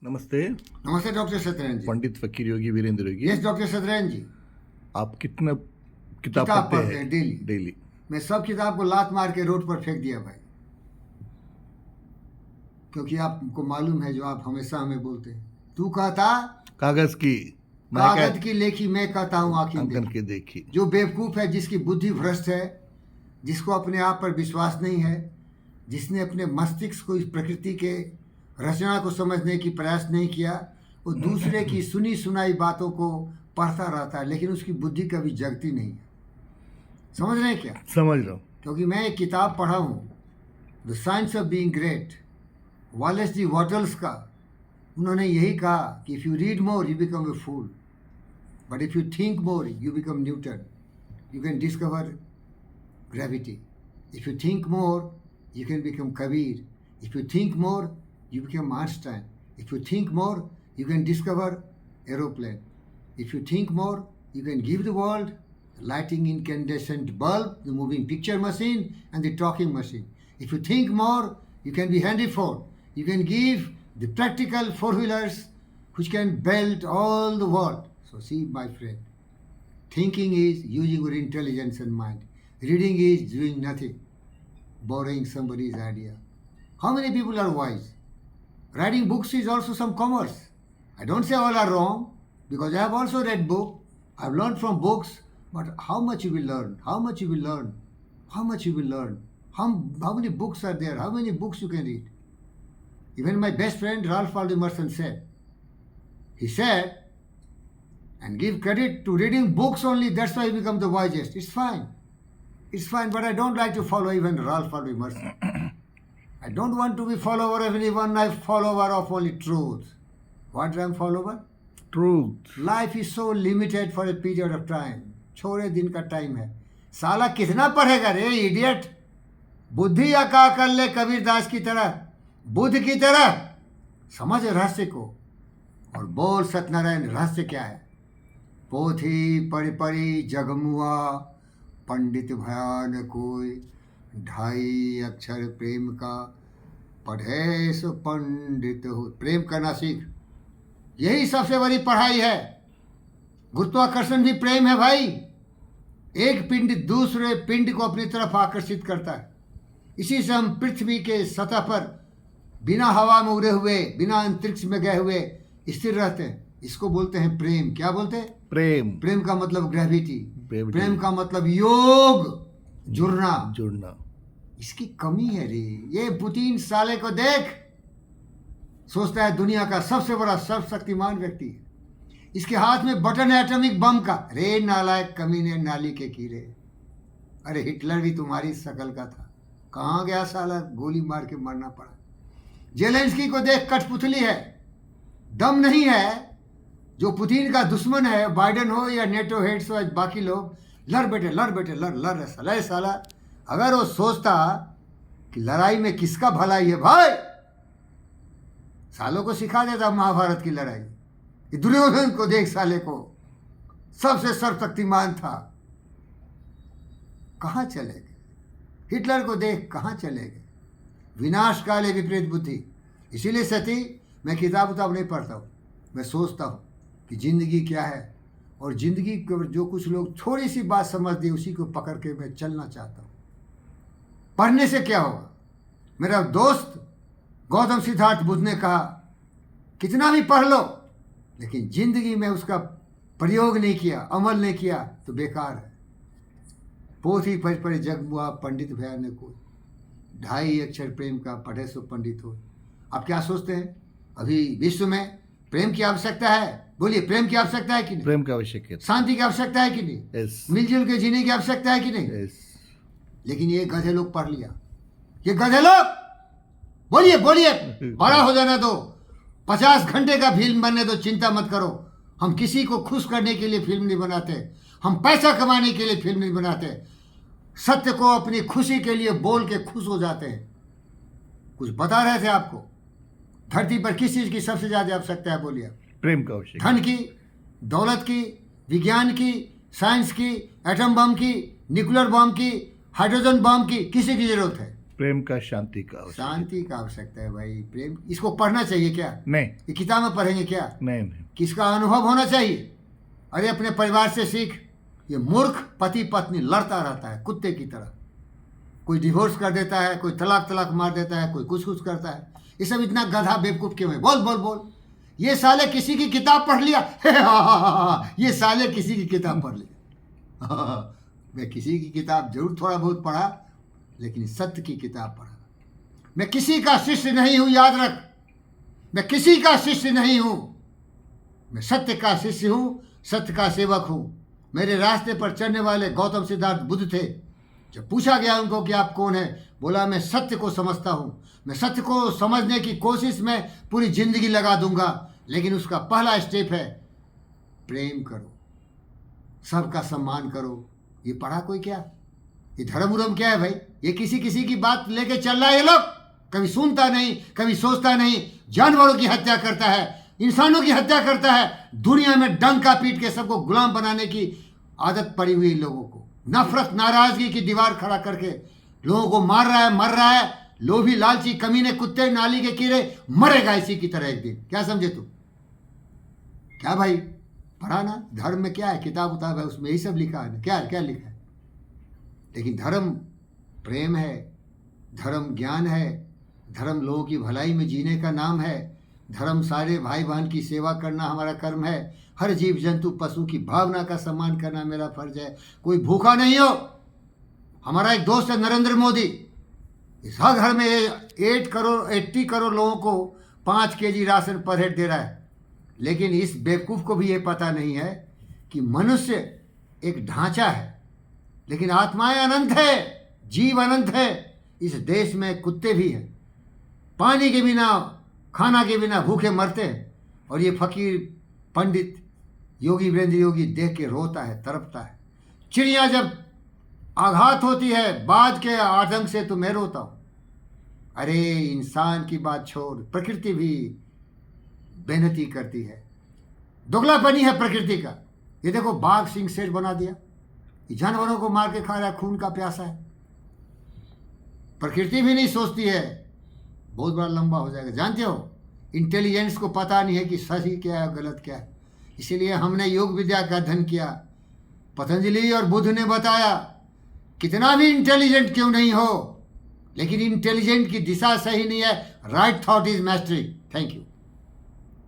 नमस्ते। नमस्ते डॉक्टर सत्यनारायण जी। पंडित फकीर योगी वीरेंद्र योगी। यस डॉक्टर सत्यनारायण जी। आप कितना किताब किताब पढ़ते पढ़ते हैं डेली। डेली? मैं सब किताब को लात मार के रोड पर फेंक दिया भाई, क्योंकि आपको मालूम है जो आप हमेशा हमें बोलते हैं, तू कहता कागज की कागज की लेखी, मैं कहता हूँ आंखें अंकन देखी। के देखी। जो बेवकूफ़ है, जिसकी बुद्धि भ्रष्ट है, जिसको अपने आप पर विश्वास नहीं है, जिसने अपने मस्तिष्क को इस प्रकृति के रचना को समझने की प्रयास नहीं किया, वो दूसरे की सुनी सुनाई बातों को पढ़ता रहता है, लेकिन उसकी बुद्धि कभी जगती नहीं है। समझ रहे हैं क्या? समझ रहा हूँ। क्योंकि मैं एक किताब पढ़ा हूँ, the science of being great, Wallace D Wattles का। उन्होंने यही कहा कि if you read more you become a fool, but if you think more you become Newton, you can discover gravity. If you think more, you can become Kabir. If you think more, you become Einstein. If you think more, you can discover aeroplane. If you think more, you can give the world a lighting incandescent bulb, the moving picture machine, and the talking machine. If you think more, you can be Henry Ford. You can give the practical four-wheelers which can belt all the world. So see, my friend, thinking is using your intelligence and mind. Reading is doing nothing, borrowing somebody's idea. How many people are wise? Writing books is also some commerce. I don't say all are wrong, because I have also read book. I've learned from books, but how much you will learn? How much you will learn? How much you will learn? How many books are there? How many books you can read? Even my best friend Ralph Waldo Emerson said, he said, and give credit to reading books only, that's why you become the wisest. It's fine. It's fine, but I don't like to follow even Ralph Waldo Emerson. I don't want to be follower of anyone. I'm follower of only truth. What am follower? Truth. Life is so limited for a period of time. छोड़े दिन का time है। साला कितना पढ़ेगा रे idiot? बुद्धि अका कर ले कबीर दास की तरह, बुद्ध की तरह। समझ रहस्य को और बोल सत्यनारायण रहस्य क्या है। पोथी पढ़ी पढ़ी जगमुआ, पंडित भयान कोई, ढाई अक्षर प्रेम का, पढ़े सो पंडित हो। प्रेम करना सीख, यही सबसे बड़ी पढ़ाई है। गुरुत्वाकर्षण भी प्रेम है भाई। एक पिंड दूसरे पिंड को अपनी तरफ आकर्षित करता है। इसी से हम पृथ्वी के सतह पर बिना हवा में उड़े हुए, बिना अंतरिक्ष में गए हुए स्थिर रहते हैं। इसको बोलते हैं प्रेम। क्या बोलते हैं? प्रेम। प्रेम का मतलब ग्रेविटी, Gravity। प्रेम का मतलब योग, जुड़ना। इसकी कमी है रे। ये पुतिन साले को देख, सोचता है दुनिया का सबसे बड़ा सर्वशक्तिमान व्यक्ति है। इसके हाथ में बटन है एटॉमिक बम का। रे नालायक कमीने, नाली के कीड़े। अरे हिटलर भी तुम्हारी शकल का था, कहाँ गया साला? गोली मार के मरना पड़ा। जेलेंस्की को देख, कठपुतली है, दम नहीं है। जो पुतिन का दुश्मन है, बाइडेन हो या नेटो हेड्स हो या बाकी लोग, लड़ बेटे लड़ साला। अगर वो सोचता कि लड़ाई में किसका भलाई है भाई, सालों को सिखा देता महाभारत की लड़ाई। ये दुर्योधन को देख, साले को सबसे सर्वशक्तिमान था, कहाँ चले गए? हिटलर को देख, कहाँ चले गए? विनाश काले विपरीत बुद्धि। इसीलिए सती मैं किताब उताब नहीं पढ़ता हूँ। मैं सोचता हूँ कि जिंदगी क्या है, और जिंदगी को जो कुछ लोग थोड़ी सी बात समझ दी, उसी को पकड़ के मैं चलना चाहता हूँ। पढ़ने से क्या होगा? मेरा दोस्त गौतम सिद्धार्थ बुद्ध ने कहा, कितना भी पढ़ लो, लेकिन जिंदगी में उसका प्रयोग नहीं किया, अमल नहीं किया, तो बेकार है। पोथी पढ़ पढ़े जगमुआ, पंडित भया ने कोई, ढाई अक्षर प्रेम का, पढ़े सो पंडित हो। आप क्या सोचते हैं? अभी विश्व में प्रेम की आवश्यकता है? बोलिए, प्रेम की आवश्यकता है कि नहीं? प्रेम की आवश्यकता। शांति की आवश्यकता है कि नहीं? यस। मिलजुल के जीने की आवश्यकता है कि नहीं? यस। लेकिन ये गधे लोग पढ़ लिया। ये गधे लोग, बोलिए बड़ा हो जाना दो, 50 घंटे का फिल्म बनने दो, चिंता मत करो। हम किसी को खुश करने के लिए फिल्म नहीं बनाते, हम पैसा कमाने के लिए फिल्म नहीं बनाते। सत्य को अपनी खुशी के लिए बोल के खुश हो जाते हैं। कुछ बता रहे थे आपको, धरती पर किस चीज की सबसे ज्यादा आवश्यकता है? बोलिए। प्रेम का आवश्यकता। धन की, दौलत की, विज्ञान की, साइंस की, एटम बम की, न्यूक्लियर बम की, हाइड्रोजन बम की, किसी की जरूरत है? प्रेम का शांति का आवश्यक शांति का आवश्यकता है भाई। प्रेम इसको पढ़ना चाहिए क्या? नहीं ये किताब में पढ़ेंगे क्या? नहीं नहीं किसका अनुभव होना चाहिए? अरे अपने परिवार से सीख। ये मूर्ख पति पत्नी लड़ता रहता है कुत्ते की तरह। कोई डिवोर्स कर देता है, कोई तलाक मार देता है, कोई कुछ करता है। ये सब इतना गधा बेवकूफ़ क्यों है? बोल बोल बोल। ये साले किसी की किताब पढ़ लिया। ये साले किसी की किताब पढ़ लिया। मैं किसी की किताब जरूर थोड़ा बहुत पढ़ा, लेकिन सत्य की किताब पढ़ा। मैं किसी का शिष्य नहीं हूं, याद रख। मैं किसी का शिष्य नहीं हूं, मैं सत्य का शिष्य हूं, सत्य का सेवक हूं। मेरे रास्ते पर चलने वाले गौतम सिद्धार्थ बुद्ध थे। जब पूछा गया उनको कि आप कौन है, बोला मैं सत्य को समझता हूं। मैं सत्य को समझने की कोशिश में पूरी जिंदगी लगा दूंगा, लेकिन उसका पहला स्टेप है प्रेम करो, सबका सम्मान करो। ये पढ़ा कोई क्या? ये धर्म उर्म क्या है भाई? ये किसी की बात लेके चल रहा है ये लोग। कभी सुनता नहीं, कभी सोचता नहीं। जानवरों की हत्या करता है, इंसानों की हत्या करता है। दुनिया में डंका पीट के सबको गुलाम बनाने की आदत पड़ी हुई लोगों को। नफरत नाराजगी की दीवार खड़ा करके लोगों को मार रहा है, मर रहा है। लोभी लालची कमीने कुत्ते नाली के कीड़े मरेगा इसी की तरह एक दिन। क्या समझे तू? क्या भाई पढ़ा ना? धर्म में क्या है? किताब उताब है, उसमें यही सब लिखा है। क्या क्या लिखा है? लेकिन धर्म प्रेम है, धर्म ज्ञान है, धर्म लोगों की भलाई में जीने का नाम है। धर्म सारे भाई बहन की सेवा करना हमारा कर्म है। हर जीव जंतु पशु की भावना का सम्मान करना मेरा फर्ज है। कोई भूखा नहीं हो। हमारा एक दोस्त है नरेंद्र मोदी, इस हर घर में 80 करोड़ लोगों को 5 kg राशन पर हेड दे रहा है। लेकिन इस बेवकूफ़ को भी ये पता नहीं है कि मनुष्य एक ढांचा है, लेकिन आत्माएं अनंत है, जीव अनंत है। इस देश में कुत्ते भी हैं, पानी के बिना, खाना के बिना भूखे मरते हैं। और ये फकीर पंडित योगी वीरेंद्र योगी देख के रोता है, तड़पता है। चिड़िया जब आघात होती है बाज के आतंक से, तो मैं रोता हूँ। अरे इंसान की बात छोड़, प्रकृति भी बेनती करती है। दोगलापनी है प्रकृति का। ये देखो बाघ सिंह शेर बना दिया, ये जानवरों को मार के खा रहा है, खून का प्यासा है। प्रकृति भी नहीं सोचती है। बहुत बड़ा लंबा हो जाएगा। जानते हो इंटेलिजेंस को पता नहीं है कि सही क्या है गलत क्या है। इसीलिए हमने योग विद्या का अध्ययन किया। पतंजलि और बुद्ध ने बताया कितना भी इंटेलिजेंट क्यों नहीं हो, लेकिन इंटेलिजेंट की दिशा सही नहीं है। Right thought is mastery. Thank you.